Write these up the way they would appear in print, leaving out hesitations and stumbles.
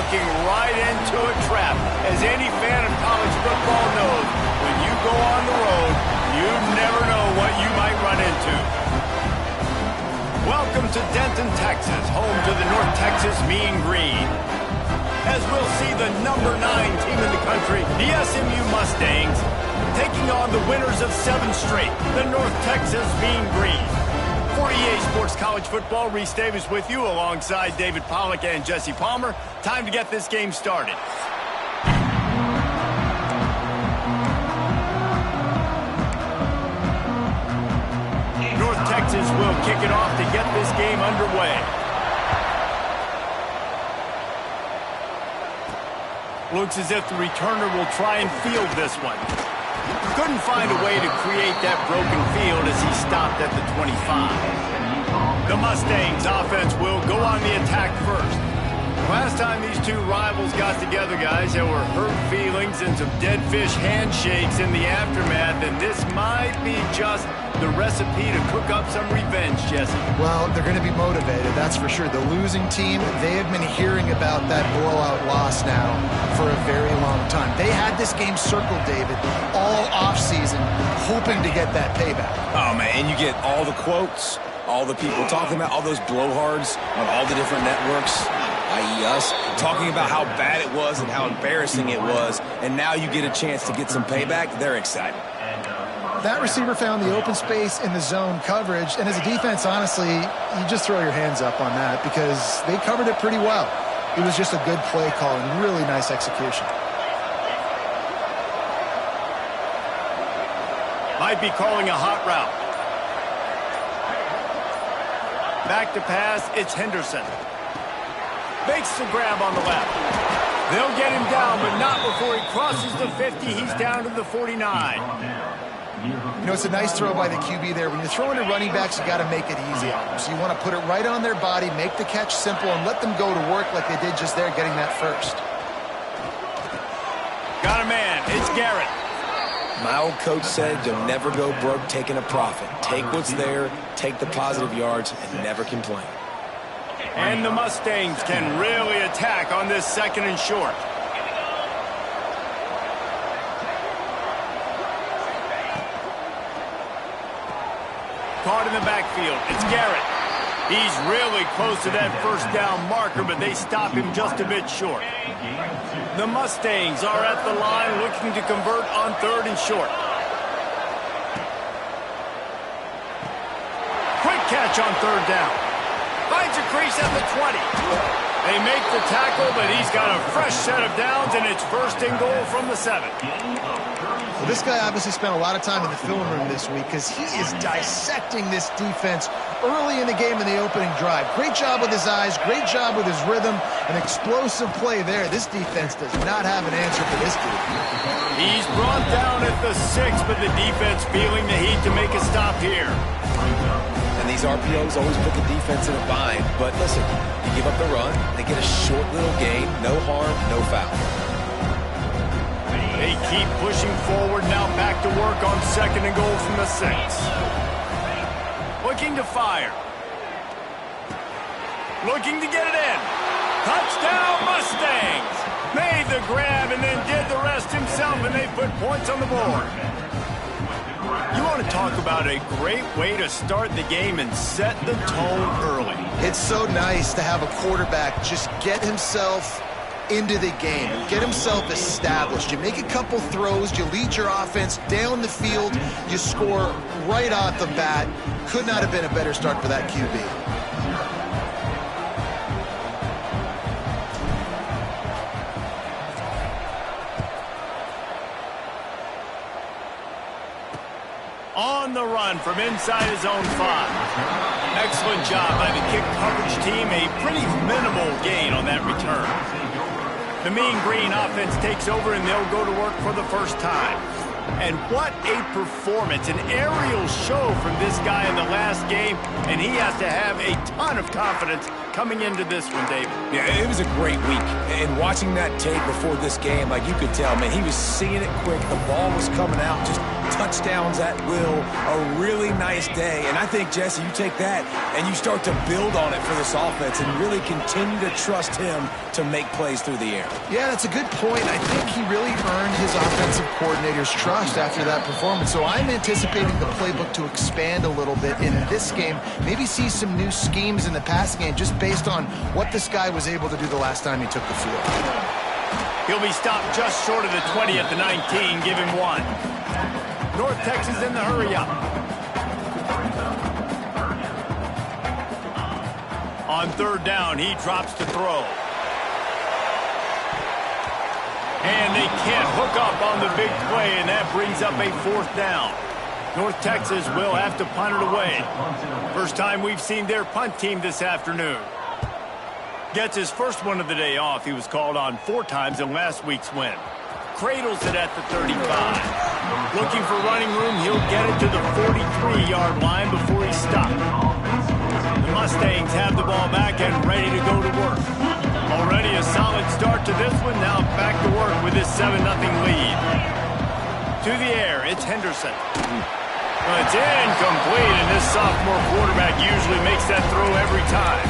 walking right into a trap. As any fan of college football knows, when you go on the road, you never know what you might run into. Welcome to Denton, Texas, home to the North Texas Mean Green. As we'll see the number 9 team in the country, the SMU Mustangs, taking on the winners of 7 straight, the North Texas Mean Green. For EA Sports College Football, Reese Davis with you alongside David Pollack and Jesse Palmer. Time to get this game started. North Texas will kick it off to get this game underway. Looks as if the returner will try and field this one. Couldn't find a way to create that broken field as he stopped at the 25. The Mustangs offense will go on the attack first. Last time these two rivals got together, guys, there were hurt feelings and some dead fish handshakes in the aftermath, and this might be just the recipe to cook up some revenge, Jesse. Well, they're going to be motivated, that's for sure. The losing team, they have been hearing about that blowout loss now for a very long time. They had this game circled, David, all offseason, hoping to get that payback. Oh, man, and you get all the quotes, all the people talking about all those blowhards on all the different networks, i.e. us, talking about how bad it was and how embarrassing it was, and now you get a chance to get some payback. They're excited. That receiver found the open space in the zone coverage, and as a defense, honestly, you just throw your hands up on that because they covered it pretty well. It was just a good play call and really nice execution. Might be calling a hot route. Back to pass, it's Henderson. Makes the grab on the left. They'll get him down, but not before he crosses the 50. He's down to the 49. You know, it's a nice throw by the QB there. When you're throwing to running backs, you got to make it easy on them. So you want to put it right on their body, make the catch simple, and let them go to work like they did just there, getting that first. Got a man. It's Garrett. My old coach said you'll never go broke taking a profit. Take what's there, take the positive yards, and never complain. And the Mustangs can really attack on this 2nd and short. Caught in the backfield. It's Garrett. He's really close to that first down marker, but they stop him just a bit short. The Mustangs are at the line looking to convert on 3rd and short. Quick catch on 3rd down. Finds a crease at the 20. They make the tackle, but he's got a fresh set of downs, and it's 1st and goal from the 7. Well, this guy obviously spent a lot of time in the film room this week because he is dissecting this defense early in the game in the opening drive. Great job with his eyes, great job with his rhythm, an explosive play there. This defense does not have an answer for this dude. He's brought down at the 6, but the defense feeling the heat to make a stop here. And these RPOs always put the defense in a bind. But listen, you give up the run, they get a short little gain, no harm, no foul. They keep pushing forward, now back to work on 2nd and goal from the 6. Looking to fire. Looking to get it in. Touchdown Mustangs! Made the grab and then did the rest himself, and they put points on the board. You want to talk about a great way to start the game and set the tone early. It's so nice to have a quarterback just get himself into the game, get himself established. You make a couple throws, you lead your offense down the field, you score right off the bat. Could not have been a better start for that QB. On the run from inside his own 5. Excellent job by the kick coverage team. A pretty minimal gain on that return. The Mean Green offense takes over, and they'll go to work for the first time. And what a performance, an aerial show from this guy in the last game, and he has to have a ton of confidence coming into this one, David. Yeah, it was a great week. And watching that tape before this game, like you could tell, man, he was seeing it quick. The ball was coming out just touchdowns at will, a really nice day. And I think, Jesse, you take that and you start to build on it for this offense and really continue to trust him to make plays through the air. Yeah, that's a good point. I think he really earned his offensive coordinator's trust after that performance. So I'm anticipating the playbook to expand a little bit in this game. Maybe see some new schemes in the passing game just based on what this guy was able to do the last time he took the field. He'll be stopped just short of the 20 at the 19. Give him 1. North Texas in the hurry-up. On 3rd down, he drops to throw. And they can't hook up on the big play, and that brings up a 4th down. North Texas will have to punt it away. First time we've seen their punt team this afternoon. Gets his first one of the day off. He was called on 4 times in last week's win. Cradles it at the 35. Looking for running room, he'll get it to the 43-yard line before he's stopped. The Mustangs have the ball back and ready to go to work. Already a solid start to this one. Now back to work with this 7-0 lead. To the air, it's Henderson. Well, it's incomplete, and this sophomore quarterback usually makes that throw every time.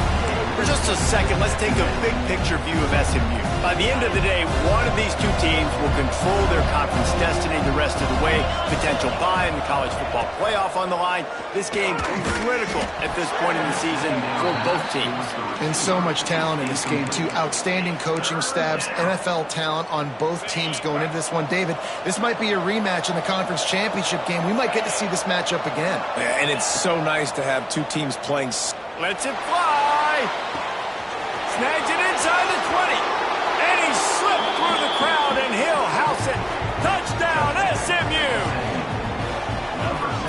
For just a second, let's take a big picture view of SMU. By the end of the day, one of these two teams will control their conference destiny the rest of the way. Potential bye in the college football playoff on the line. This game critical at this point in the season for both teams. And so much talent in this game, too. Outstanding coaching staffs, NFL talent on both teams going into this one. David, this might be a rematch in the conference championship game. We might get to see this matchup again. Yeah, and it's so nice to have two teams playing. Lets it fly. Snags it inside the 20. And he slipped through the crowd, and he'll house it. Touchdown, SMU.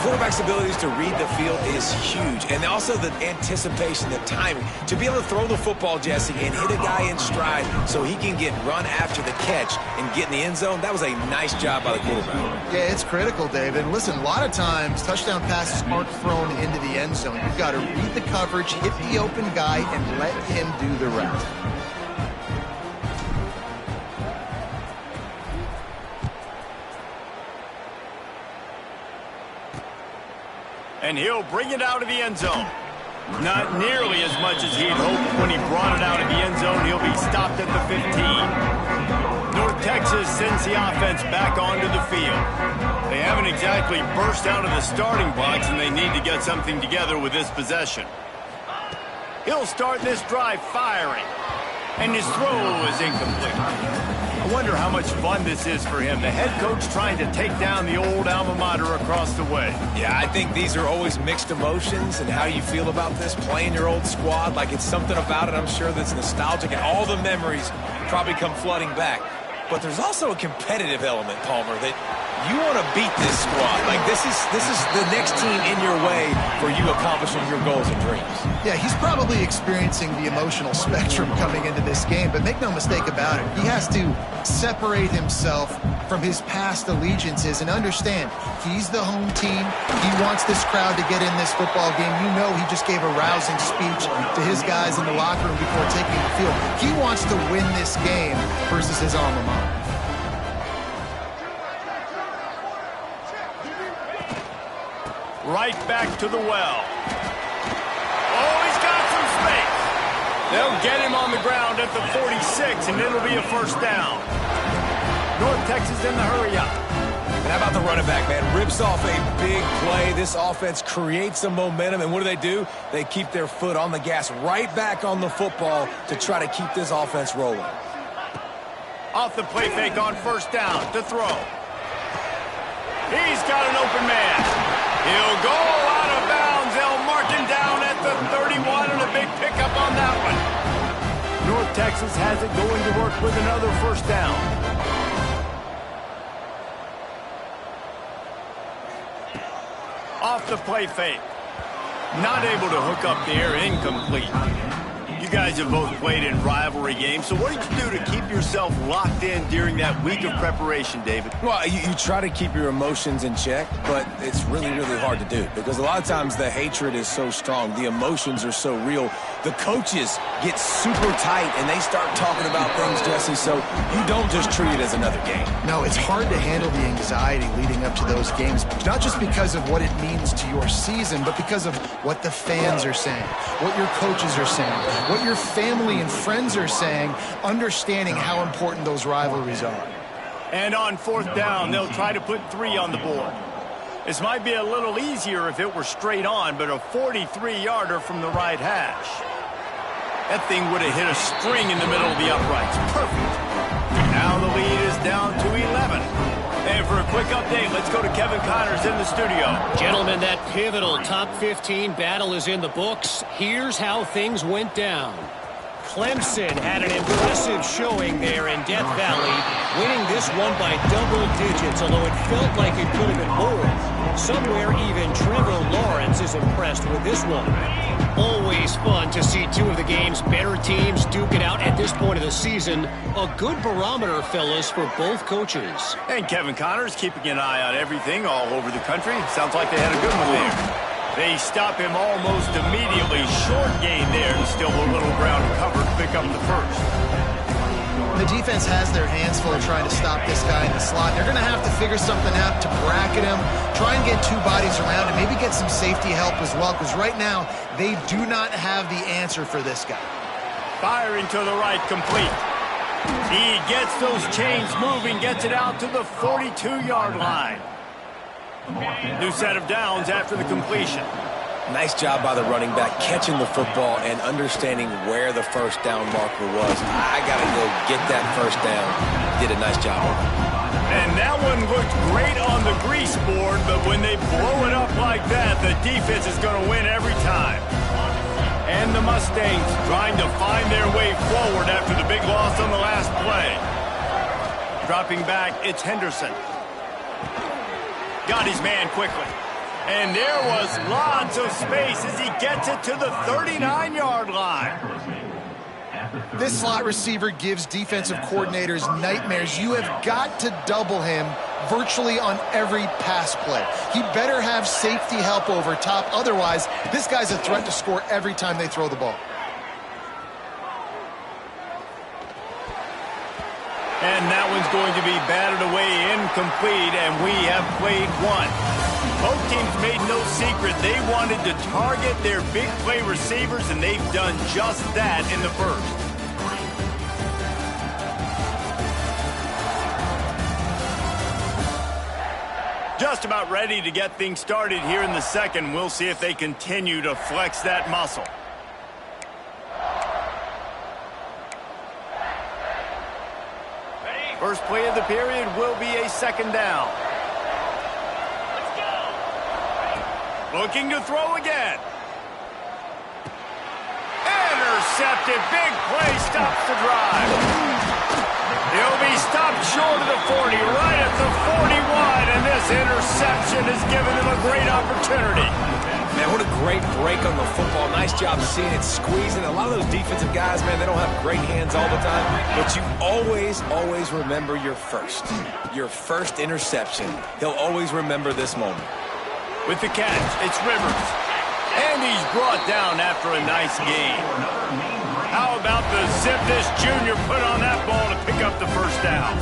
Quarterback's abilities to read the field is huge. And also the anticipation, the timing. To be able to throw the football, Jesse, and hit a guy in stride so he can get run after the catch and get in the end zone, that was a nice job by the quarterback. Yeah, it's critical, David. Listen, a lot of times touchdown passes aren't thrown into the end zone. You've got to read the coverage, hit the open guy, and let him do the rest. And he'll bring it out of the end zone. Not nearly as much as he'd hoped when he brought it out of the end zone. He'll be stopped at the 15. North Texas sends the offense back onto the field. They haven't exactly burst out of the starting blocks, and they need to get something together with this possession. He'll start this drive firing. And his throw is incomplete. I wonder how much fun this is for him. The head coach trying to take down the old alma mater across the way. Yeah, I think these are always mixed emotions, and how you feel about this, playing your old squad. Like, it's something about it, I'm sure, that's nostalgic, and all the memories probably come flooding back. But there's also a competitive element, Palmer, that you want to beat this squad. Like, this is the next team in your way for you accomplishing your goals and dreams. Yeah, he's probably experiencing the emotional spectrum coming into this game, but make no mistake about it, he has to separate himself from his past allegiances and understand he's the home team. He wants this crowd to get in this football game. You know, he just gave a rousing speech to his guys in the locker room before taking the field. He wants to win this game versus his alma mater. Right back to the well. Oh, he's got some space. They'll get him on the ground at the 46, and it'll be a first down. North Texas in the hurry-up. And how about the running back, man? Rips off a big play. This offense creates some momentum, and what do? They keep their foot on the gas, right back on the football to try to keep this offense rolling. Off the play fake on first down to throw. He's got an open man. He'll go out of bounds. They'll mark him down at the 31, and a big pickup on that one. North Texas has it going to work with another first down. Off the play fake. Not able to hook up the air, incomplete. You You guys have both played in rivalry games, so what did you do to keep yourself locked in during that week of preparation, David? Well, you try to keep your emotions in check, but it's really, really hard to do because a lot of times the hatred is so strong. The emotions are so real. The coaches get super tight, and they start talking about things, Jesse, so you don't just treat it as another game. No, it's hard to handle the anxiety leading up to those games, not just because of what it means to your season, but because of what the fans are saying, what your coaches are saying, what your family and friends are saying, understanding how important those rivalries are. And on 4th down, they'll try to put 3 on the board. This might be a little easier if it were straight on, but a 43-yarder from the right hash. That thing would have hit a string in the middle of the uprights. Perfect. Now the lead is down to 11. And for a quick update, let's go to Kevin Connors in the studio. Gentlemen, that pivotal top 15 battle is in the books. Here's how things went down. Clemson had an impressive showing there in Death Valley, winning this one by double digits, although it felt like it could have been more. Somewhere even Trevor Lawrence is impressed with this one. Always fun to see two of the game's better teams duke it out at this point of the season. A good barometer, fellas, for both coaches. And Kevin Connors keeping an eye on everything all over the country. Sounds like they had a good one there. They stop him almost immediately. Short gain there, and still a little ground covered to pick up the first. The defense has their hands full trying to stop this guy in the slot. They're going to have to figure something out to bracket him, try and get 2 bodies around him, maybe get some safety help as well, because right now they do not have the answer for this guy. Firing to the right, complete. He gets those chains moving, gets it out to the 42-yard line. New set of downs after the completion. Nice job by the running back catching the football and understanding where the first down marker was. I got to go get that first down. Did a nice job on it. And that one looked great on the grease board, but when they blow it up like that, the defense is going to win every time. And the Mustangs trying to find their way forward after the big loss on the last play. Dropping back, it's Henderson. Got his man quickly. And there was lots of space as he gets it to the 39-yard line. This slot receiver gives defensive coordinators nightmares. You have got to double him virtually on every pass play. He better have safety help over top. Otherwise, this guy's a threat to score every time they throw the ball. And that one's going to be batted away incomplete, and we have played one. Both teams made no secret they wanted to target their big play receivers, and they've done just that in the first. Just about ready to get things started here in the second. We'll see if they continue to flex that muscle. First play of the period will be a second down. Looking to throw again. Intercepted. Big play stops the drive. He'll be stopped short of the 40, right at the 41, and this interception has given him a great opportunity. Man, what a great break on the football. Nice job seeing it squeezing. A lot of those defensive guys, man, they don't have great hands all the time, but you always remember your first interception. He'll always remember this moment. With the catch, it's Rivers. And he's brought down after a nice gain. How about the zip this junior put on that ball to pick up the first down?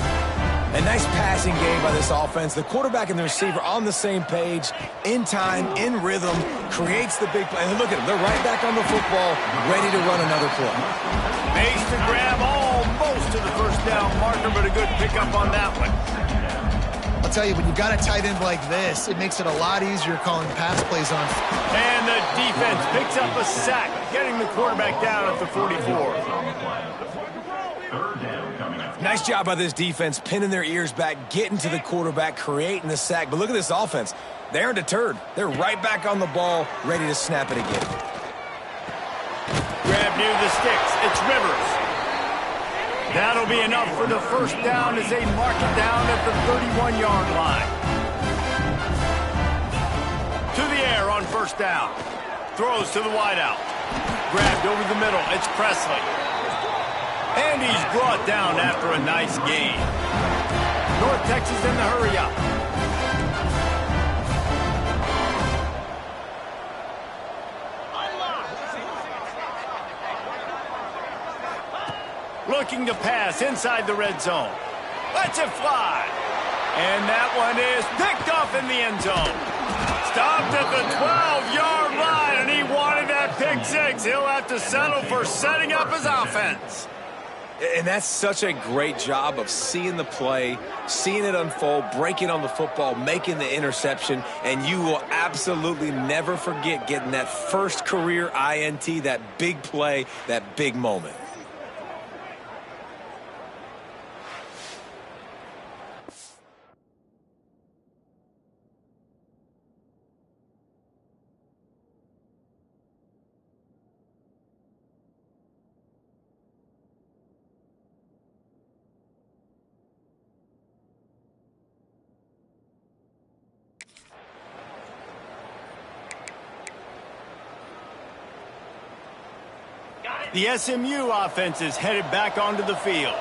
A nice passing game by this offense. The quarterback and the receiver on the same page, in time, in rhythm, creates the big play. And look at them. They're right back on the football, ready to run another play. Makes the grab almost to the first down marker, but a good pickup on that one. I'll tell you, when you've got a tight end like this, it makes it a lot easier calling pass plays on. And the defense picks up a sack, getting the quarterback down at the 44. Nice job by this defense, pinning their ears back, getting to the quarterback, creating the sack. But look at this offense. They aren't deterred. They're right back on the ball, ready to snap it again. Grab near the sticks. It's Rivers. That'll be enough for the first down as they mark it down at the 31-yard line. To the air on first down. Throws to the wideout. Grabbed over the middle. It's Presley. And he's brought down after a nice gain. North Texas in the hurry up. Looking to pass inside the red zone. Lets it fly. And that one is picked off in the end zone. Stopped at the 12-yard line, and he wanted that pick six. He'll have to settle for setting up his offense. And that's such a great job of seeing the play, seeing it unfold, breaking on the football, making the interception, and you will absolutely never forget getting that first career INT, that big play, that big moment. The SMU offense is headed back onto the field.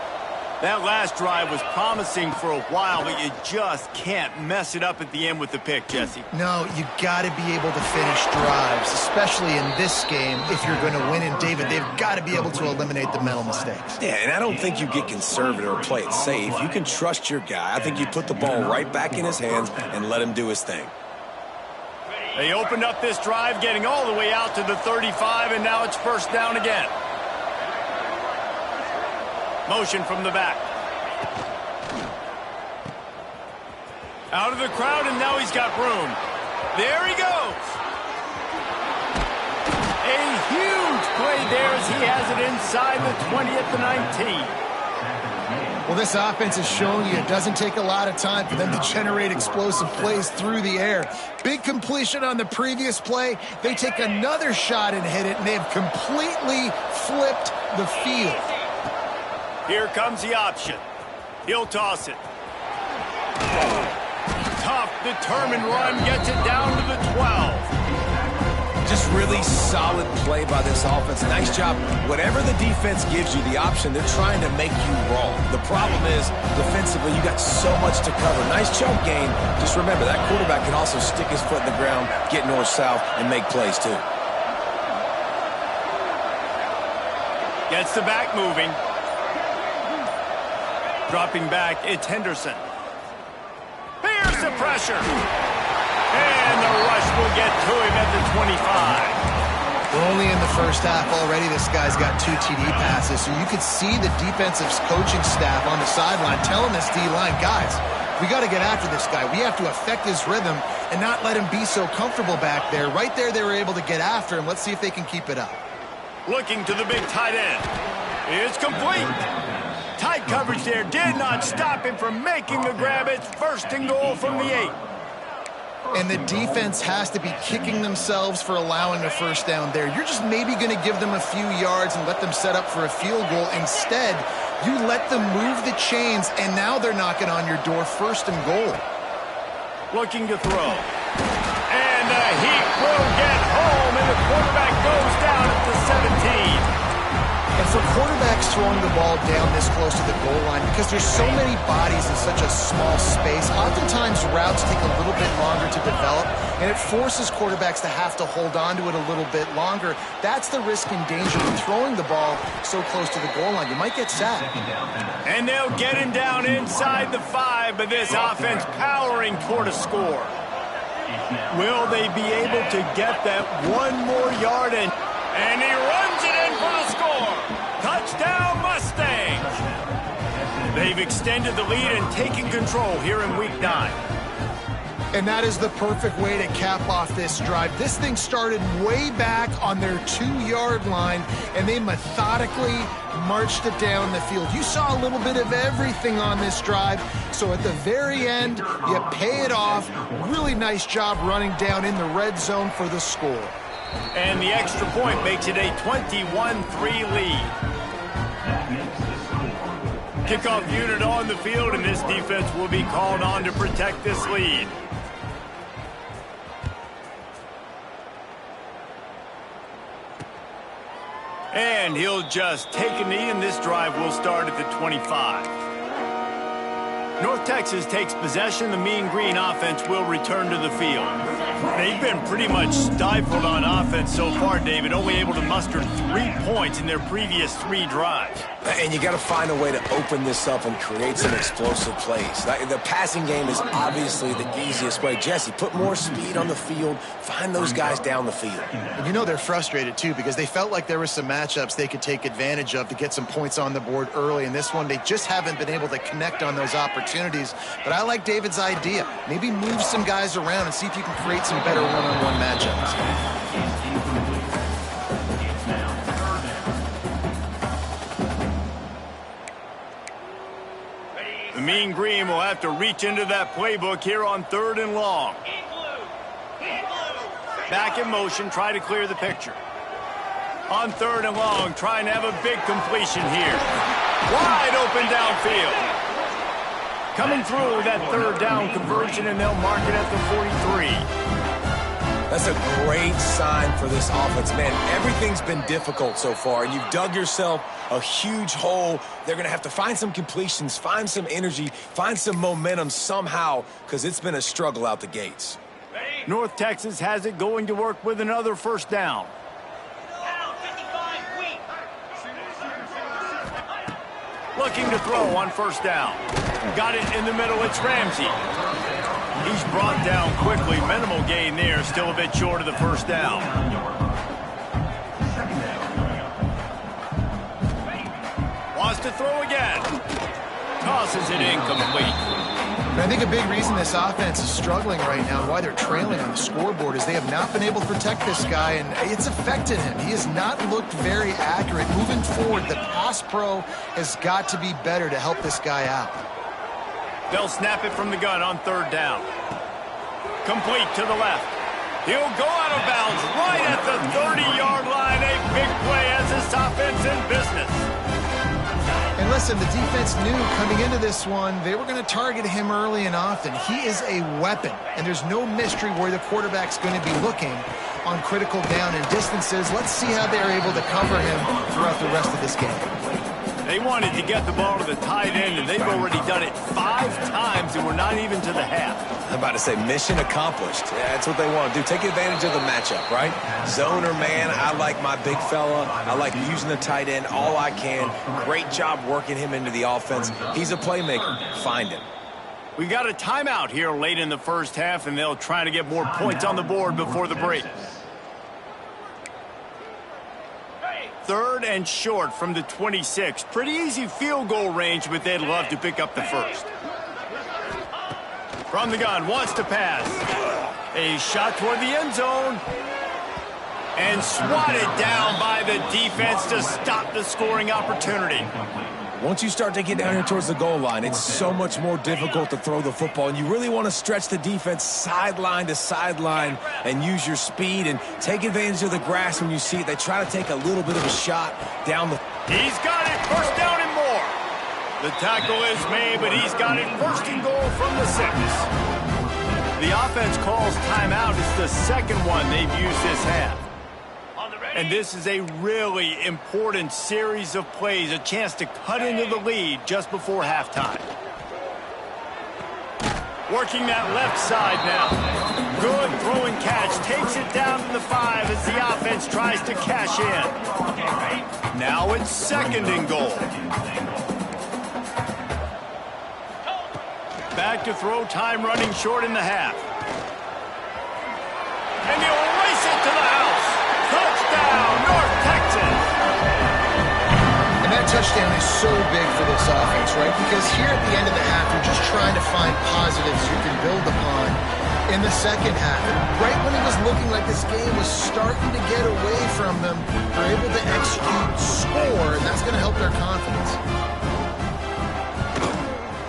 That last drive was promising for a while, but you just can't mess it up at the end with the pick, Jesse. No, you got to be able to finish drives, especially in this game. If you're going to win, and David, they've got to be able to eliminate the mental mistakes. Yeah, and I don't think you get conservative or play it safe. You can trust your guy. I think you put the ball right back in his hands and let him do his thing. They opened up this drive, getting all the way out to the 35, and now it's first down again. Motion from the back. Out of the crowd, and now he's got room. There he goes. A huge play there as he has it inside the 20 at the 19. Well, this offense is showing you it doesn't take a lot of time for them to generate explosive plays through the air. Big completion on the previous play. They take another shot and hit it, and they have completely flipped the field. Here comes the option. He'll toss it. Tough, determined run, gets it down to the 12. Just really solid play by this offense. Nice job. Whatever the defense gives you the option, they're trying to make you wrong. The problem is, defensively, you got so much to cover. Nice chunk gain. Just remember, that quarterback can also stick his foot in the ground, get north-south, and make plays too. Gets the back moving. Dropping back, it's Henderson. Here's the pressure. And the rush will get to him at the 25. We're only in the first half already. This guy's got 2 TD passes, so you could see the defensive coaching staff on the sideline telling this D-line, guys, we got to get after this guy. We have to affect his rhythm and not let him be so comfortable back there. Right there, they were able to get after him. Let's see if they can keep it up. Looking to the big tight end. It's complete. Tight coverage there did not stop him from making the grab. It's first and goal from the 8. And the defense has to be kicking themselves for allowing a first down there. You're just maybe going to give them a few yards and let them set up for a field goal. Instead, you let them move the chains, and now they're knocking on your door, first and goal. Looking to throw. And the heat will get home, and the quarterback goes down at the 17. And for quarterbacks throwing the ball down this close to the goal line, because there's so many bodies in such a small space, oftentimes routes take a little bit longer to develop, and it forces quarterbacks to have to hold on to it a little bit longer. That's the risk and danger with throwing the ball so close to the goal line. You might get sacked. And they'll get him down inside the 5, but this offense powering toward a score. Will they be able to get that one more yard in? And he runs it in for the score. Touchdown, Mustangs. They've extended the lead and taken control here in Week 9. And that is the perfect way to cap off this drive. This thing started way back on their 2-yard line, and they methodically marched it down the field. You saw a little bit of everything on this drive, so at the very end, you pay it off. Really nice job running down in the red zone for the score. And the extra point makes it a 21-3 lead. Kickoff unit on the field, and this defense will be called on to protect this lead. And he'll just take a knee, and this drive will start at the 25. North Texas takes possession. The Mean Green offense will return to the field. They've been pretty much stifled on offense so far, David, only able to muster 3 points in their previous 3 drives. And you got to find a way to open this up and create some explosive plays. The passing game is obviously the easiest way. Jesse, put more speed on the field. Find those guys down the field. And you know they're frustrated, too, because they felt like there were some matchups they could take advantage of to get some points on the board early. In this one, they just haven't been able to connect on those opportunities. But I like David's idea. Maybe move some guys around and see if you can create some better one-on-one matchups. The Mean Green will have to reach into that playbook here on 3rd and long. Back in motion, try to clear the picture. On 3rd and long, trying to have a big completion here. Wide open downfield. Coming through that 3rd down conversion, and they'll mark it at the 43. That's a great sign for this offense. Man, everything's been difficult so far, and you've dug yourself a huge hole. They're going to have to find some completions, find some energy, find some momentum somehow, because it's been a struggle out the gates. North Texas has it going to work with another 1st down. Looking to throw on 1st down. Got it in the middle. It's Ramsey. He's brought down quickly. Minimal gain there. Still a bit short of the 1st down. Wants to throw again. Tosses it incomplete. And I think a big reason this offense is struggling right now and why they're trailing on the scoreboard is they have not been able to protect this guy, and it's affected him. He has not looked very accurate. Moving forward, the pass pro has got to be better to help this guy out. They'll snap it from the gun on 3rd down. Complete to the left. He'll go out of bounds right at the 30-yard line. A big play as this offense in business. And listen, the defense knew coming into this one, they were going to target him early and often. He is a weapon, and there's no mystery where the quarterback's going to be looking on critical down and distances. Let's see how they're able to cover him throughout the rest of this game. They wanted to get the ball to the tight end, and they've already done it 5 times, and we're not even to the half. I'm about to say mission accomplished. Yeah, that's what they want to do. Take advantage of the matchup, right? Zone or man, I like my big fella. I like using the tight end all I can. Great job working him into the offense. He's a playmaker. Find him. We got a timeout here late in the 1st half, and they'll try to get more points on the board before the break. 3rd and short from the 26. Pretty easy field goal range, but they'd love to pick up the 1st. From the gun, wants to pass. A shot toward the end zone. And swatted down by the defense to stop the scoring opportunity. Once you start to get down here towards the goal line, it's so much more difficult to throw the football, and you really want to stretch the defense sideline to sideline and use your speed and take advantage of the grass when you see it. They try to take a little bit of a shot down the... He's got it, 1st down and more. The tackle is made, but he's got it 1st and goal from the 6. The offense calls timeout. It's the 2nd one they've used this half. And this is a really important series of plays, a chance to cut into the lead just before halftime. Working that left side now. Good throwing catch, takes it down to the 5 as the offense tries to cash in. Now it's 2nd and goal. Back to throw, time running short in the half. And he'll race it to the house. Touchdown, North Texas! And that touchdown is so big for this offense, right? Because here at the end of the half, you're just trying to find positives you can build upon in the 2nd half. And right when it was looking like this game was starting to get away from them, they're able to execute, score, and that's going to help their confidence.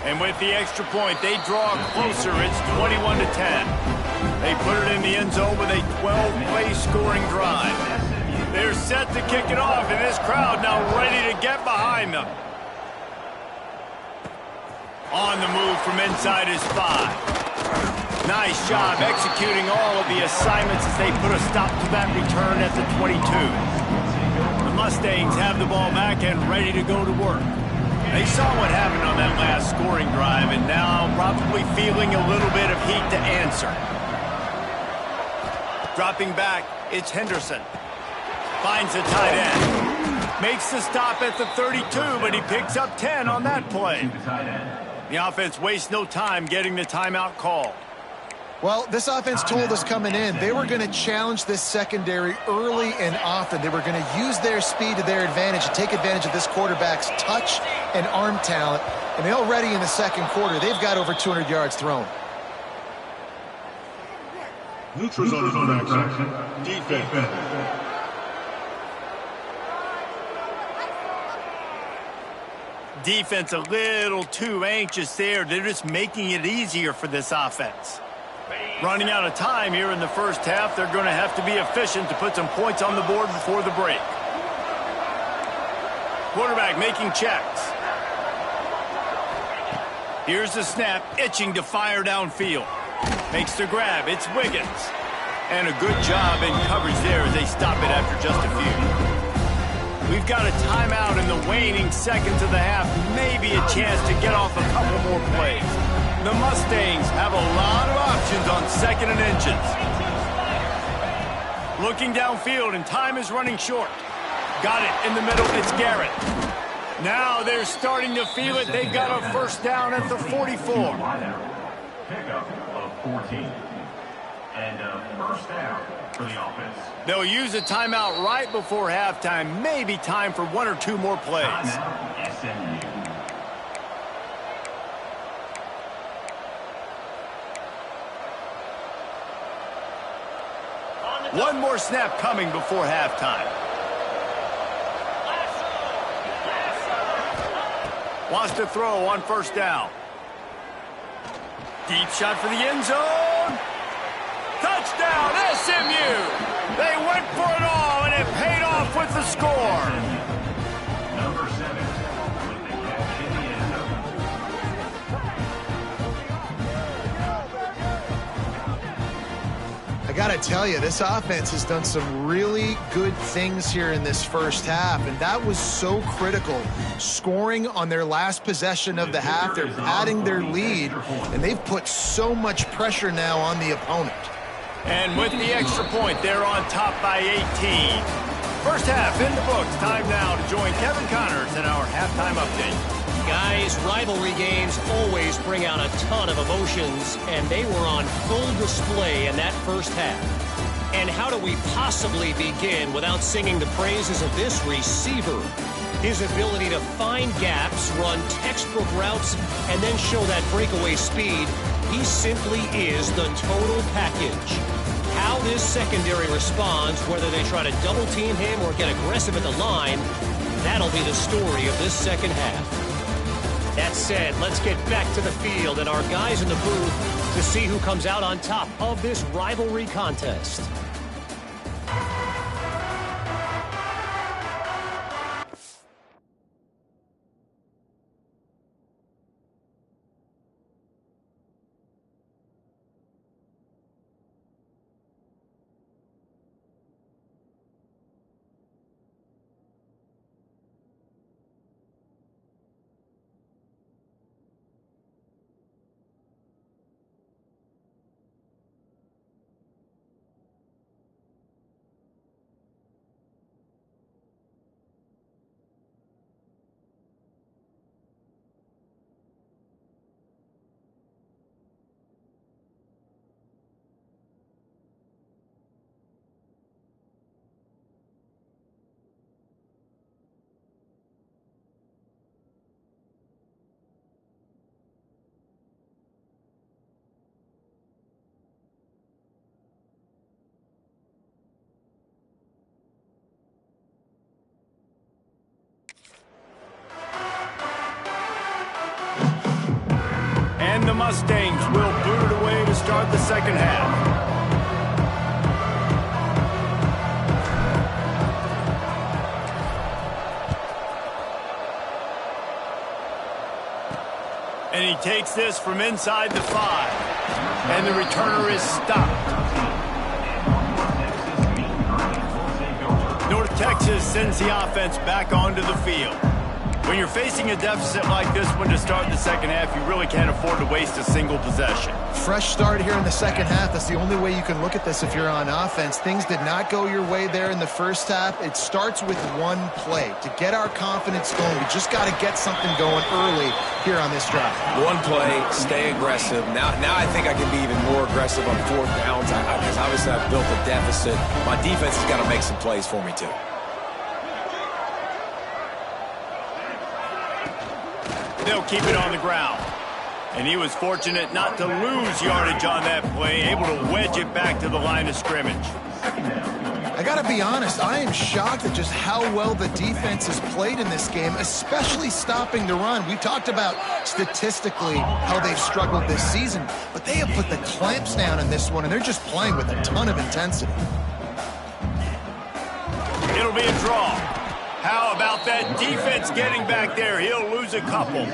And with the extra point, they draw closer. It's 21-10. They put it in the end zone with a 12-play scoring drive. They're set to kick it off, and this crowd now ready to get behind them. On the move from inside his 5. Nice job executing all of the assignments as they put a stop to that return at the 22. The Mustangs have the ball back and ready to go to work. They saw what happened on that last scoring drive and now probably feeling a little bit of heat to answer. Dropping back, it's Henderson. Finds the tight end. Makes the stop at the 32, but he picks up 10 on that play. The offense wastes no time getting the timeout call. Well, this offense told us coming in they were going to challenge this secondary early and often. They were going to use their speed to their advantage and take advantage of this quarterback's touch and arm talent. And they already in the second quarter, they've got over 200 yards thrown. Neutrals on infraction. Defense. Defense a little too anxious there. They're just making it easier for this offense. Running out of time here in the first half. They're going to have to be efficient to put some points on the board before the break. Quarterback making checks. Here's the snap, itching to fire downfield. Makes the grab. It's Wiggins. And a good job in coverage there as they stop it after just a few. We've got a timeout in the waning seconds of the half. Maybe a chance to get off a couple more plays. The Mustangs have a lot of options on second and inches. Looking downfield, and time is running short. Got it in the middle. It's Garrett. Now they're starting to feel it. They've got a first down at the 44. Pickup of 14. And first down for the offense. They'll use a timeout right before halftime. Maybe time for one or two more plays. SMU. One more snap coming before halftime. Wants to throw on first down. Deep shot for the end zone. Touchdown, SMU! They went for it all, and it paid off with the score. Number 7 with the catch in the end zone. I got to tell you, this offense has done some really good things here in this first half, and that was so critical. Scoring on their last possession of the half, they're padding their lead, and they've put so much pressure now on the opponent. And with the extra point, they're on top by 18. First half in the books. Time now to join Kevin Connors in our halftime update. Guys, rivalry games always bring out a ton of emotions, and they were on full display in that first half. And how do we possibly begin without singing the praises of this receiver? His ability to find gaps, run textbook routes, and then show that breakaway speed. He simply is the total package. How this secondary responds, whether they try to double-team him or get aggressive at the line, that'll be the story of this second half. That said, let's get back to the field and our guys in the booth to see who comes out on top of this rivalry contest. And the Mustangs will boot it away to start the second half. And he takes this from inside the 5. And the returner is stopped. North Texas sends the offense back onto the field. When you're facing a deficit like this one to start the second half, you really can't afford to waste a single possession. Fresh start here in the second half. That's the only way you can look at this if you're on offense. Things did not go your way there in the first half. It starts with one play. To get our confidence going, we just got to get something going early here on this drive. One play, stay aggressive. Now I think I can be even more aggressive on fourth downs because obviously I've built a deficit. My defense has got to make some plays for me too. They'll keep it on the ground. And he was fortunate not to lose yardage on that play, able to wedge it back to the line of scrimmage. I got to be honest, I am shocked at just how well the defense has played in this game, especially stopping the run. We talked about statistically how they've struggled this season, but they have put the clamps down in this one, and they're just playing with a ton of intensity. It'll be a draw. How about that defense getting back there? He'll lose a couple.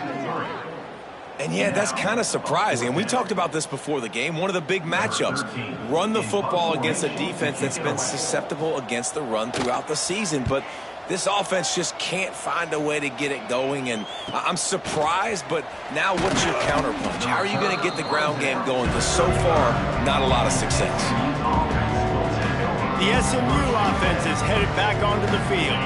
And yeah, that's kind of surprising. And we talked about this before the game. One of the big matchups. Run the football against a defense that's been susceptible against the run throughout the season. But this offense just can't find a way to get it going. And I'm surprised, but now what's your counterpunch? How are you going to get the ground game going? Because so far, not a lot of success. The SMU offense is headed back onto the field.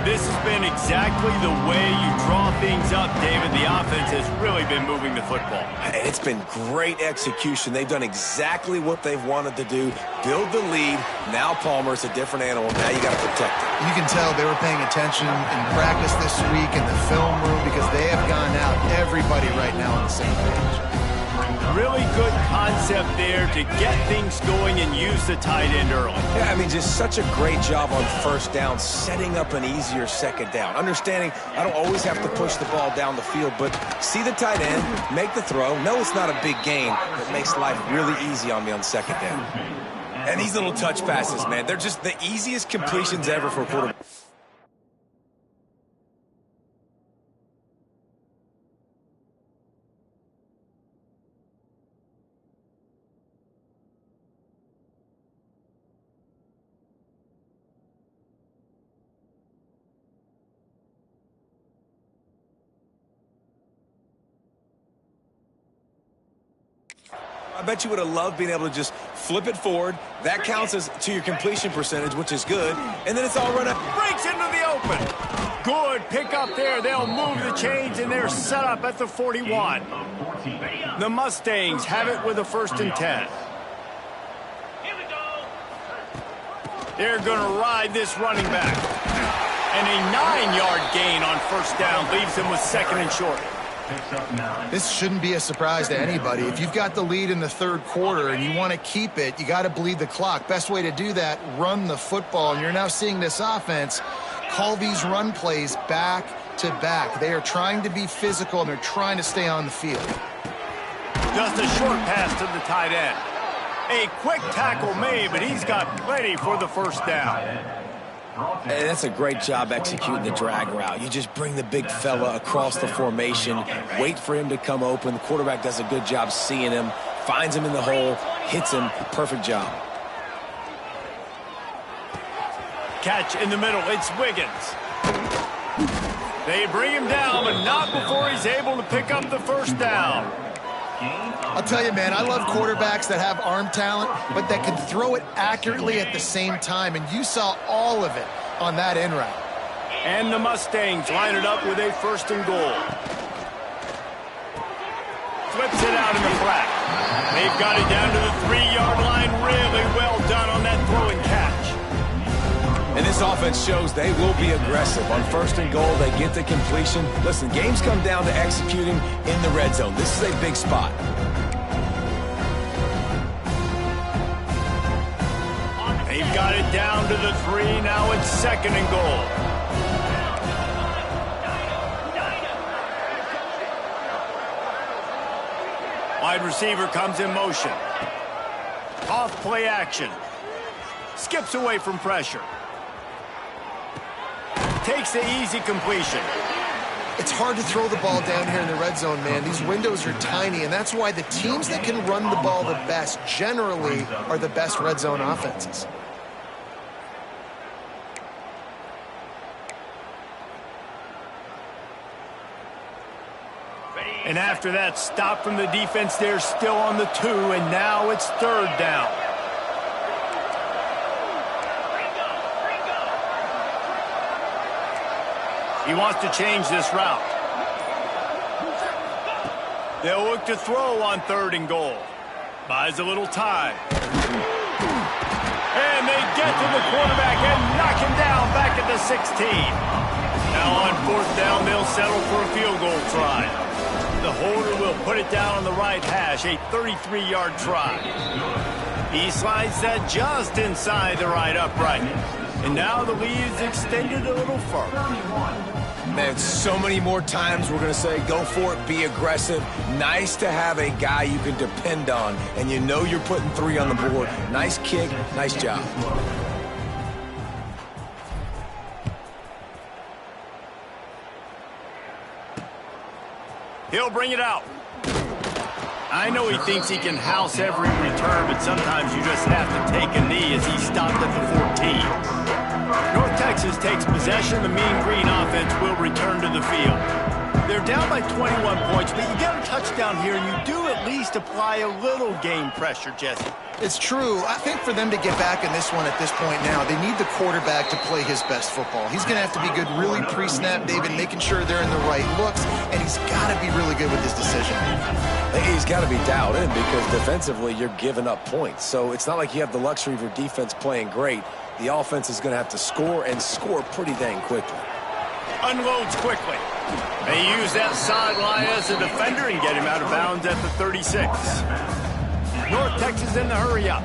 This has been exactly the way you draw things up, David. The offense has really been moving the football. And it's been great execution. They've done exactly what they've wanted to do. Build the lead. Now Palmer's a different animal. Now you got to protect it. You can tell they were paying attention in practice this week in the film room because they have gone out, everybody right now on the same page. Really good concept there to get things going and use the tight end early. Yeah, I mean, just such a great job on first down, setting up an easier second down. Understanding I don't always have to push the ball down the field, but see the tight end, make the throw. No, it's not a big gain, but makes life really easy on me on second down. And these little touch passes, man, they're just the easiest completions ever for a quarterback. I bet you would have loved being able to just flip it forward. That counts as to your completion percentage, which is good. And then it's all run up. Breaks into the open. Good pick up there. They'll move the chains, and they're set up at the 41. The Mustangs have it with a 1st and 10. They're going to ride this running back. And a 9-yard gain on first down leaves them with 2nd and short. This shouldn't be a surprise to anybody. If you've got the lead in the third quarter and you want to keep it, you got to bleed the clock. Best way to do that, run the football. And you're now seeing this offense call these run plays back to back. They are trying to be physical, and they're trying to stay on the field. Just a short pass to the tight end. A quick tackle made, but he's got plenty for the first down. And that's a great job executing the drag route. You just bring the big fella across the formation, wait for him to come open. The quarterback does a good job seeing him, finds him in the hole, hits him. Perfect job. Catch in the middle. It's Wiggins. They bring him down, but not before he's able to pick up the first down. I'll tell you, man, I love quarterbacks that have arm talent, but that can throw it accurately at the same time, and you saw all of it on that in route. And the Mustangs line it up with a 1st and goal. Flips it out in the flat. They've got it down to the 3-yard line. Really well done on that throw and catch. And this offense shows they will be aggressive. On 1st and goal, they get the completion. Listen, games come down to executing in the red zone. This is a big spot. They've got it down to the 3. Now it's 2nd and goal. Wide receiver comes in motion. Off play action. Skips away from pressure. Takes the easy completion. It's hard to throw the ball down here in the red zone, man. These windows are tiny, and that's why the teams that can run the ball the best generally are the best red zone offenses. And after that stop from the defense, they're still on the 2, and now it's 3rd down. He wants to change this route. They'll look to throw on 3rd and goal. Buys a little time. And they get to the quarterback and knock him down back at the 16. Now on 4th down, they'll settle for a field goal try. The holder will put it down on the right hash, a 33-yard try. He slides that just inside the right upright. And now the lead is extended a little further. Man, so many more times we're going to say, go for it, be aggressive. Nice to have a guy you can depend on, and you know you're putting 3 on the board. Nice kick, nice job. He'll bring it out. I know he thinks he can house every return, but sometimes you just have to take a knee as he stopped at the 14. North Texas takes possession. The Mean Green offense will return to the field. They're down by 21 points, but you get a touchdown here, and you do at least apply a little game pressure, Jesse. It's true. I think for them to get back in this one at this point now, they need the quarterback to play his best football. He's going to have to be good really pre-snap, David, making sure they're in the right looks, and he's got to be really good with his decision. He's got to be dialed in because defensively you're giving up points. So it's not like you have the luxury of your defense playing great. The offense is going to have to score and score pretty dang quickly. Unloads quickly. They use that sideline as a defender and get him out of bounds at the 36. North Texas in the hurry up.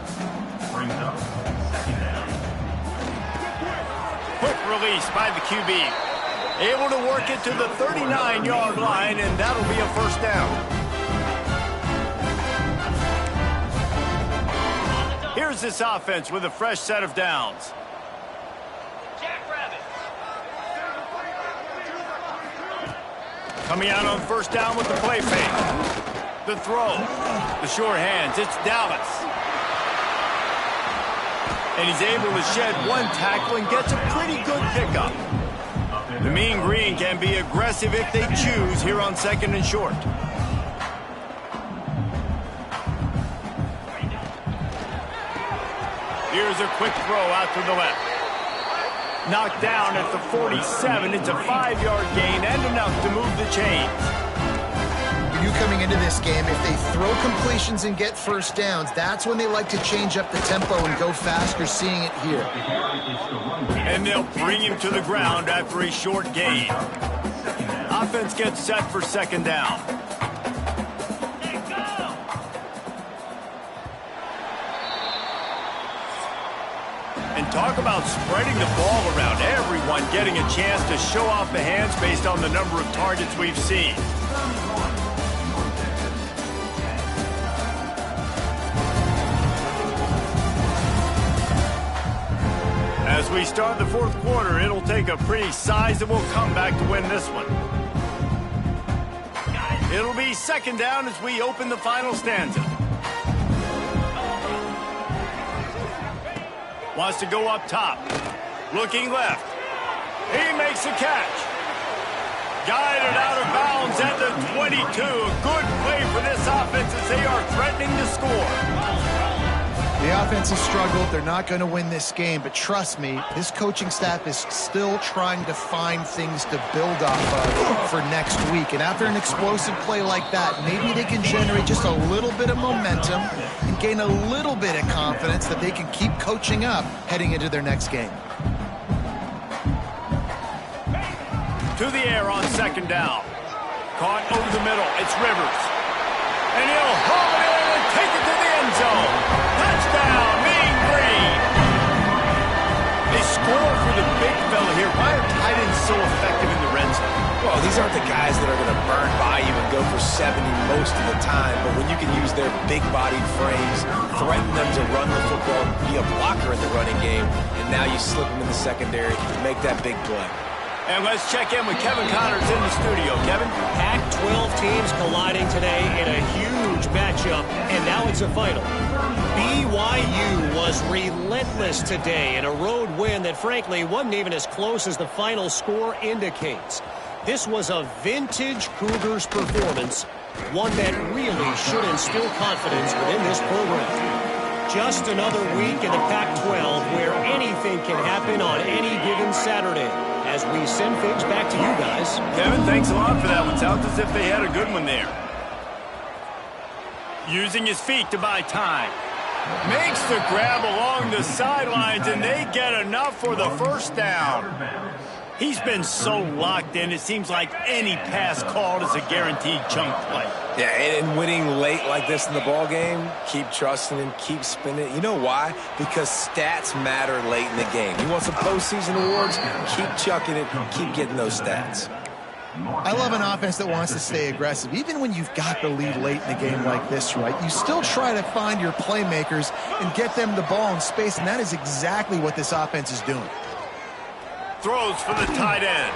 Quick release by the QB. Able to work it to the 39-yard line, and that'll be a 1st down. Here's this offense with a fresh set of downs. Coming out on 1st down with the play fake. The throw. The sure hands. It's Dallas. And he's able to shed 1 tackle and gets a pretty good pickup. The Mean Green can be aggressive if they choose here on 2nd and short. Here's a quick throw out to the left. Knocked down at the 47. It's a 5-yard gain and enough to move the chains. For you coming into this game, if they throw completions and get 1st downs, that's when they like to change up the tempo and go fast. You're seeing it here. And they'll bring him to the ground after a short gain. Offense gets set for 2nd down. And talk about spreading the ball around. Everyone getting a chance to show off the hands based on the number of targets we've seen. As we start the 4th quarter, it'll take a pretty sizable comeback to win this one. It'll be 2nd down as we open the final stanza. Wants to go up top. Looking left. He makes a catch. Guided out of bounds at the 22. A good play for this offense as they are threatening to score. The offense has struggled. They're not going to win this game, but trust me, this coaching staff is still trying to find things to build off of for next week. And after an explosive play like that, maybe they can generate just a little bit of momentum and gain a little bit of confidence that they can keep coaching up heading into their next game. To the air on 2nd down. Caught over the middle. It's Rivers. And he'll haul it in and take it to the end zone. Touchdown, Mean Green. They score for the big fella here. Why are tight ends so effective in the red zone? Well, these aren't the guys that are going to burn by you and go for 70 most of the time, but when you can use their big-bodied frames, threaten them to run the football, be a blocker in the running game, and now you slip them in the secondary, make that big play. And let's check in with Kevin Connors in the studio. Kevin? Pac-12 teams colliding today in a huge matchup, and now it's a final. BYU was relentless today in a road win that, frankly, wasn't even as close as the final score indicates. This was a vintage Cougars performance, one that really should instill confidence within this program. Just another week in the Pac-12 where anything can happen on any given Saturday. As we send things back to you guys. Kevin, thanks a lot for that one. Sounds as if they had a good one there. Using his feet to buy time. Makes the grab along the sidelines, and they get enough for the first down. He's been so locked in, it seems like any pass called is a guaranteed chunk play. Yeah, and winning late like this in the ball game, keep trusting him, keep spinning. You know why? Because stats matter late in the game. You want some postseason awards? Keep chucking it, keep getting those stats. I love an offense that wants to stay aggressive. Even when you've got the lead late in the game like this, right, you still try to find your playmakers and get them the ball in space, and that is exactly what this offense is doing. Throws for the tight end.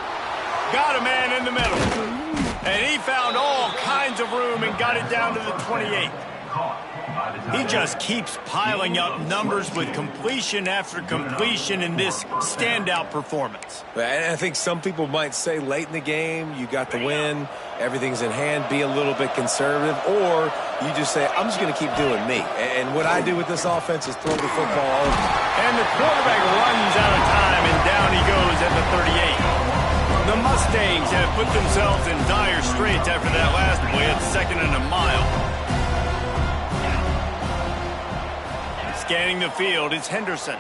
Got a man in the middle. And he found all kinds of room and got it down to the 28. He just keeps piling up numbers with completion after completion in this standout performance. And I think some people might say late in the game, you got the win, everything's in hand, be a little bit conservative, or you just say, I'm just going to keep doing me. And what I do with this offense is throw the football. And the quarterback runs out of time, and down he goes at the 38. The Mustangs have put themselves in dire straits after that last play at 2nd and a mile. Scanning the field is Henderson.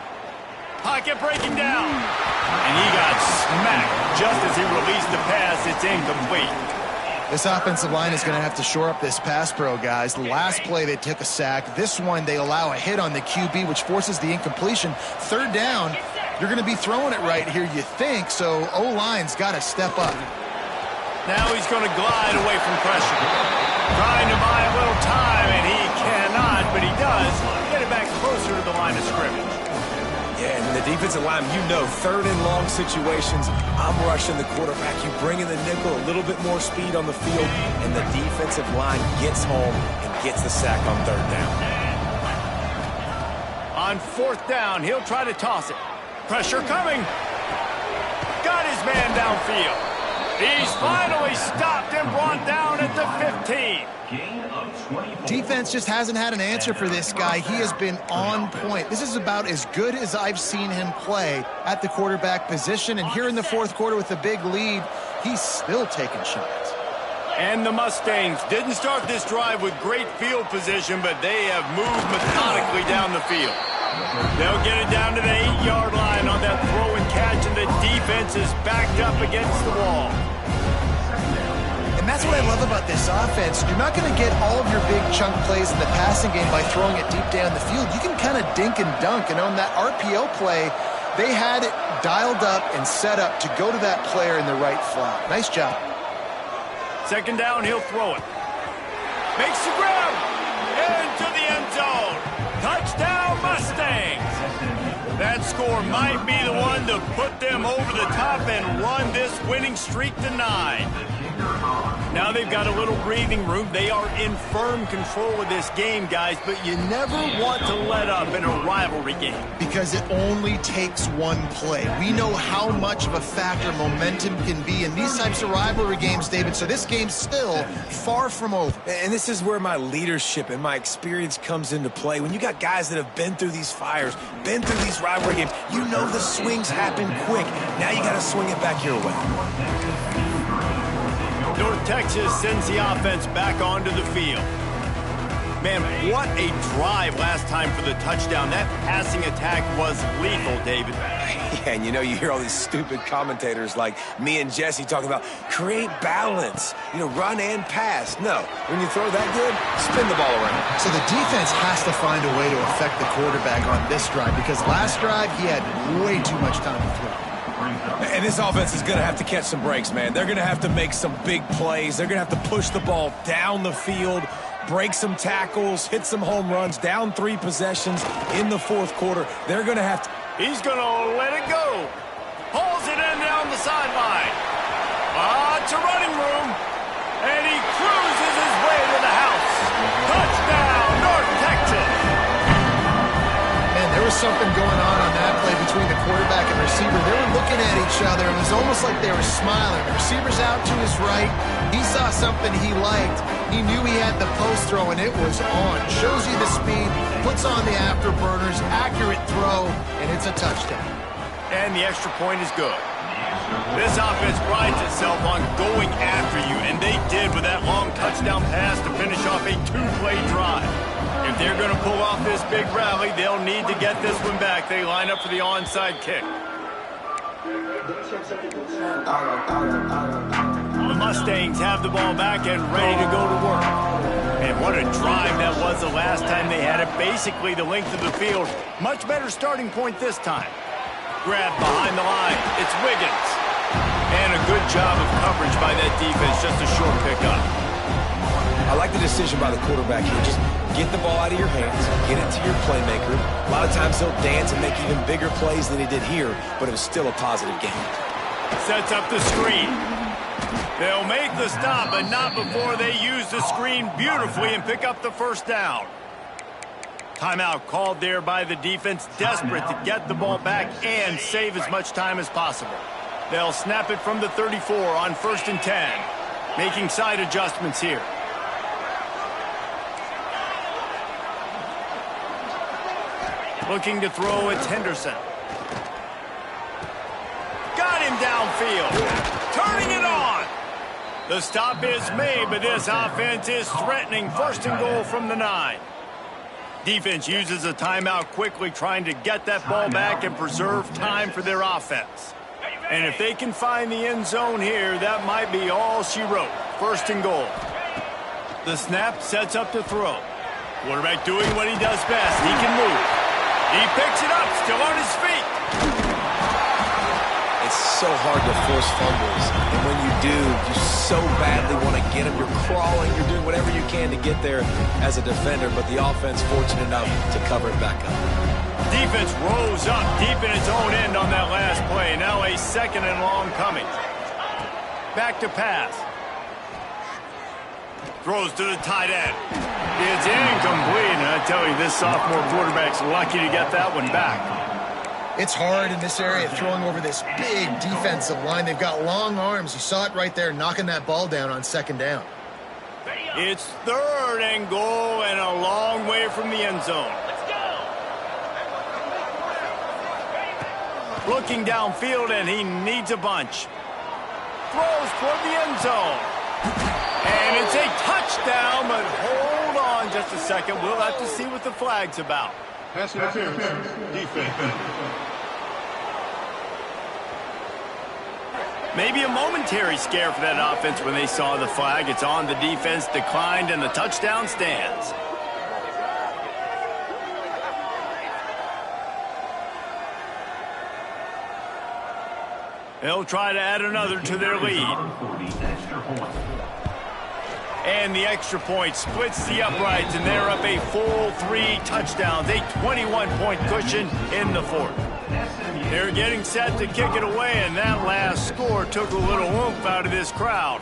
Pocket breaking down. And he got smacked just as he released the pass. It's incomplete. This offensive line is going to have to shore up this pass pro, guys. The last play they took a sack. This one they allow a hit on the QB, which forces the incompletion. 3rd down, you're going to be throwing it right here, you think, so O-line's got to step up. Now he's going to glide away from pressure. Trying to buy a little time, and he cannot, but he does get it back closer to the line of scrimmage. Yeah, and the defensive line, you know, 3rd and long situations, I'm rushing the quarterback. You bring in the nickel, a little bit more speed on the field, and the defensive line gets home and gets the sack on 3rd down. On 4th down, he'll try to toss it. Pressure coming. Got his man downfield. He's finally stopped and brought down at the 15. Defense just hasn't had an answer for this guy. He has been on point. This is about as good as I've seen him play at the quarterback position. And here in the 4th quarter with the big lead, he's still taking shots. And the Mustangs didn't start this drive with great field position, but they have moved methodically down the field. They'll get it down to the 8-yard line on that throw and catch, and the defense is backed up against the wall. And that's what I love about this offense. You're not going to get all of your big chunk plays in the passing game by throwing it deep down the field. You can kind of dink and dunk, and on that RPO play, they had it dialed up and set up to go to that player in the right flat. Nice job. 2nd down, he'll throw it. Makes the grab into the end zone. Touchdown, Mustangs. That score might be the one to put them over the top and run this winning streak to 9. Now they've got a little breathing room. They are in firm control of this game, guys, but you never want to let up in a rivalry game. Because it only takes one play. We know how much of a factor momentum can be in these types of rivalry games, David, so this game's still far from over. And this is where my leadership and my experience comes into play. When you got guys that have been through these fires, been through these rivalry games, you know the swings happen quick. Now you got to swing it back your way. North Texas sends the offense back onto the field. Man, what a drive last time for the touchdown. That passing attack was lethal, David. Yeah, and you know, you hear all these stupid commentators like me and Jesse talking about create balance, you know, run and pass. No, when you throw that good, spin the ball around. So the defense has to find a way to affect the quarterback on this drive because last drive he had way too much time to throw. And this offense is going to have to catch some breaks, man. They're going to have to make some big plays. They're going to have to push the ball down the field, break some tackles, hit some home runs, down 3 possessions in the 4th quarter. They're going to have to. He's going to let it go. Pulls it in down the sideline. It's a running room. And he cruises his way to the house. Touchdown, North Texas. Man, there was something going on that play play between the quarterback and receiver. They were looking at each other. It was almost like they were smiling. The receiver's out to his right. He saw something he liked. He knew he had the post throw, and it was on. Shows you the speed, puts on the afterburners, accurate throw, and it's a touchdown. And the extra point is good. This offense prides itself on going after you, and they did with that long touchdown pass to finish off a two-play drive. If they're going to pull off this big rally, they'll need to get this one back. They line up for the onside kick. The Mustangs have the ball back and ready to go to work. And what a drive that was the last time they had it. Basically the length of the field. Much better starting point this time. Grab behind the line. It's Wiggins. And a good job of coverage by that defense. Just a short pickup. I like the decision by the quarterback here. Just get the ball out of your hands, get it to your playmaker. A lot of times he'll dance and make even bigger plays than he did here, but it was still a positive game. Sets up the screen. They'll make the stop, but not before they use the screen beautifully and pick up the first down. Timeout called there by the defense, desperate to get the ball back and save as much time as possible. They'll snap it from the 34 on 1st and 10. Making side adjustments here. Looking to throw, it's Henderson. Got him downfield. Turning it on. The stop is made, but this offense is threatening. 1st and goal from the 9. Defense uses a timeout quickly, trying to get that ball back and preserve time for their offense. And if they can find the end zone here, that might be all she wrote. 1st and goal. The snap sets up to throw. Quarterback doing what he does best. He can move. He picks it up, still on his feet. It's so hard to force fumbles, and when you do, you so badly want to get them. You're crawling, you're doing whatever you can to get there as a defender, but the offense fortunate enough to cover it back up. Defense rose up deep in its own end on that last play. Now a 2nd and long coming. Back to pass. Throws to the tight end. It's incomplete, and I tell you, this sophomore quarterback's lucky to get that one back. It's hard in this area throwing over this big defensive line. They've got long arms. You saw it right there, knocking that ball down on 2nd down. It's 3rd and goal and a long way from the end zone. Looking downfield, and he needs a bunch. Throws toward the end zone. And it's a touchdown, but hold on just a second. We'll have to see what the flag's about. Pass interference. Defense. Maybe a momentary scare for that offense when they saw the flag. It's on, the defense declined, and the touchdown stands. They'll try to add another to their lead. And the extra point splits the uprights, and they're up a full 3 touchdowns, a 21-point cushion in the 4th. They're getting set to kick it away, and that last score took a little oomph out of this crowd.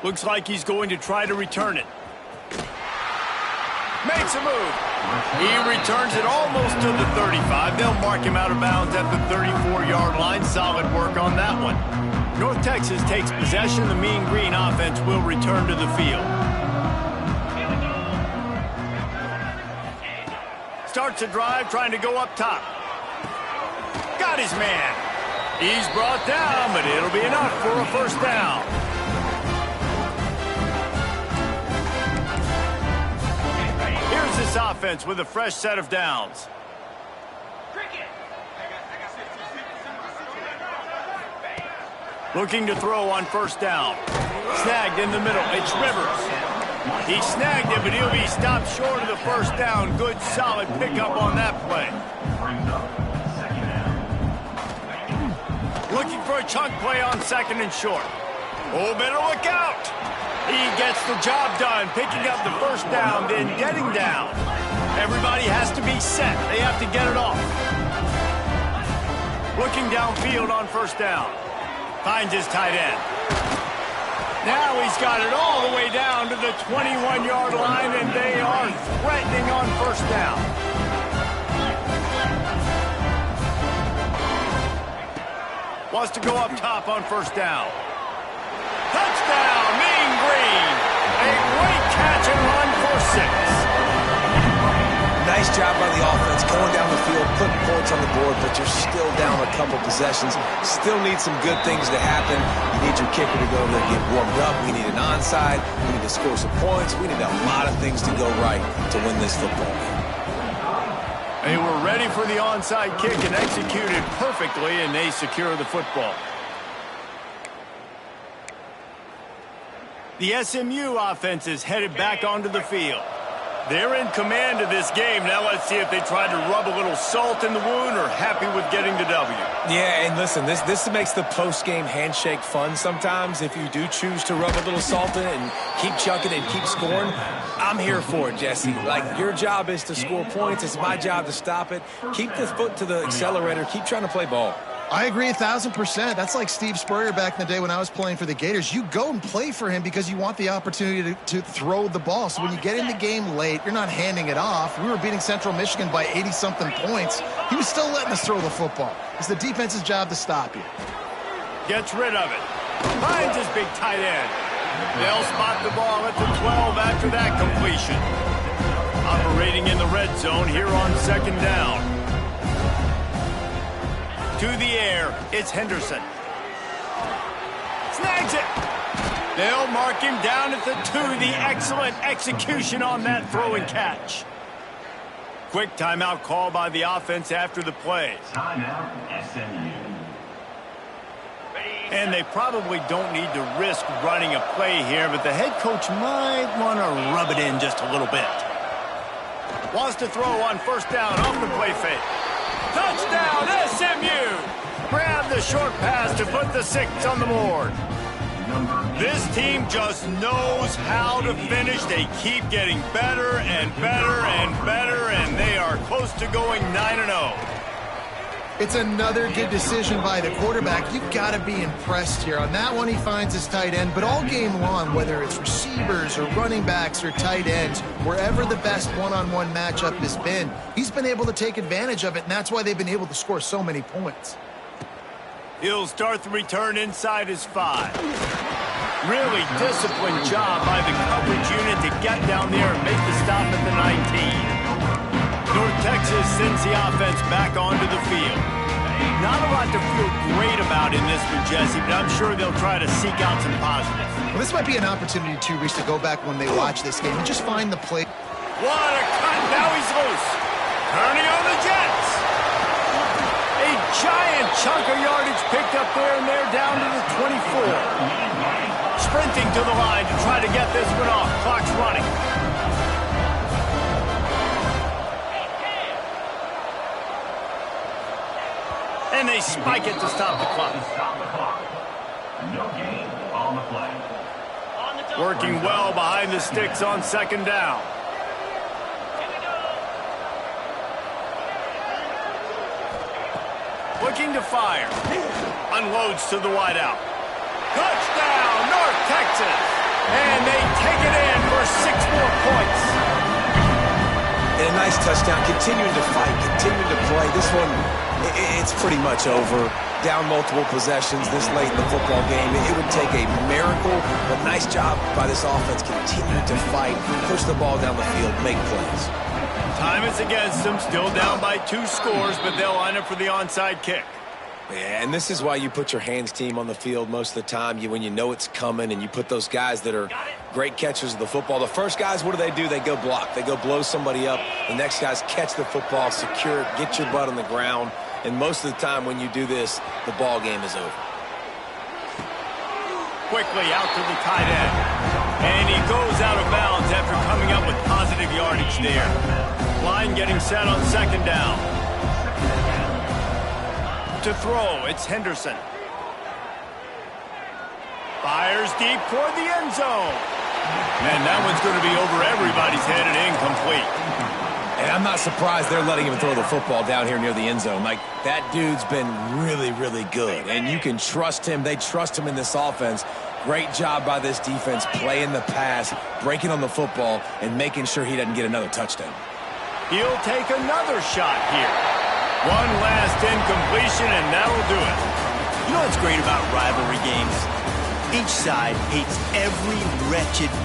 Looks like he's going to try to return it. Makes a move. He returns it almost to the 35. They'll mark him out of bounds at the 34-yard line. Solid work on that one. North Texas takes possession. The Mean Green offense will return to the field. Starts a drive, trying to go up top. Got his man. He's brought down, but it'll be enough for a 1st down. Here's this offense with a fresh set of downs. Looking to throw on 1st down. Snagged in the middle. It's Rivers. He snagged it, but he'll be stopped short of the 1st down. Good, solid pickup on that play. Looking for a chunk play on 2nd and short. Oh, better look out. He gets the job done, picking up the 1st down, then getting down. Everybody has to be set. They have to get it off. Looking downfield on 1st down. Finds his tight end. Now he's got it all the way down to the 21-yard line, and they are threatening on first down. Wants to go up top on first down. Touchdown, Mean Green. A great catch and run for 6. Nice job by the offense going down the field, putting points on the board, but you're still down a couple possessions. Still need some good things to happen. You need your kicker to go there and get warmed up. We need an onside. We need to score some points. We need a lot of things to go right to win this football game. They were ready for the onside kick and executed perfectly, and they secure the football. The SMU offense is headed back onto the field. They're in command of this game. Now let's see if they try to rub a little salt in the wound or happy with getting the W. Yeah, and listen, this makes the post-game handshake fun sometimes. If you do choose to rub a little salt in it and keep chucking and keep scoring, I'm here for it, Jesse. Like, your job is to score points. It's my job to stop it. Keep the foot to the accelerator. Keep trying to play ball. I agree 1,000%. That's like Steve Spurrier back in the day when I was playing for the Gators. You go and play for him because you want the opportunity to throw the ball. So when you get in the game late, you're not handing it off. We were beating Central Michigan by 80-something points. He was still letting us throw the football. It's the defense's job to stop you. Gets rid of it. Finds his big tight end. They'll spot the ball at the 12 after that completion. Operating in the red zone here on second down. To the air, it's Henderson. Snags it. They'll mark him down at the 2. The excellent execution on that throw and catch. Quick timeout call by the offense after the play. Timeout, SMU. And they probably don't need to risk running a play here, but the head coach might want to rub it in just a little bit. Wants to throw on first down off the play fake. Touchdown, SMU! Grab the short pass to put the 6 on the board. This team just knows how to finish. They keep getting better and better and better, and they are close to going 9-0. It's another good decision by the quarterback. You've got to be impressed here. On that one, he finds his tight end. But all game long, whether it's receivers or running backs or tight ends, wherever the best one-on-one matchup has been, he's been able to take advantage of it, and that's why they've been able to score so many points. He'll start the return inside his 5. Really disciplined job by the coverage unit to get down there and make the stop at the 19. North Texas sends the offense back onto the field. Not a lot to feel great about in this one, Jesse, but I'm sure they'll try to seek out some positives. Well, this might be an opportunity, too, Reese, to go back when they watch this game and just find the play. What a cut! Now he's loose. Turning on the Jets. A giant chunk of yardage picked up there, and they're down to the 24. Sprinting to the line to try to get this one off. Clock's running. And they spike it to stop the clock. No gain on the play. Working well behind the sticks on second down. Looking to fire. Unloads to the wideout. Touchdown, North Texas. And they take it in for 6 more points. And a nice touchdown. Continuing to fight, continuing to play. This one, it's pretty much over. Down multiple possessions this late in the football game. It would take a miracle, but nice job by this offense continuing to fight, push the ball down the field, make plays. Time is against them, still down by 2 scores, but they'll line up for the onside kick. Yeah, and this is why you put your hands team on the field most of the time. When you know it's coming and you put those guys that are great catchers of the football. The first guys, what do? They go block. They go blow somebody up. The next guys catch the football, secure it, get your butt on the ground. And most of the time when you do this, the ball game is over. Quickly out to the tight end. And he goes out of bounds after coming up with positive yardage there. Line getting set on second down. To throw, it's Henderson. Fires deep toward the end zone. And that one's going to be over everybody's head and incomplete. And I'm not surprised they're letting him throw the football down here near the end zone. Like, that dude's been really, really good. And you can trust him. They trust him in this offense. Great job by this defense playing the pass, breaking on the football, and making sure he doesn't get another touchdown. He'll take another shot here. One last incompletion, and that'll do it. You know what's great about rivalry games? Each side hates every wretched break.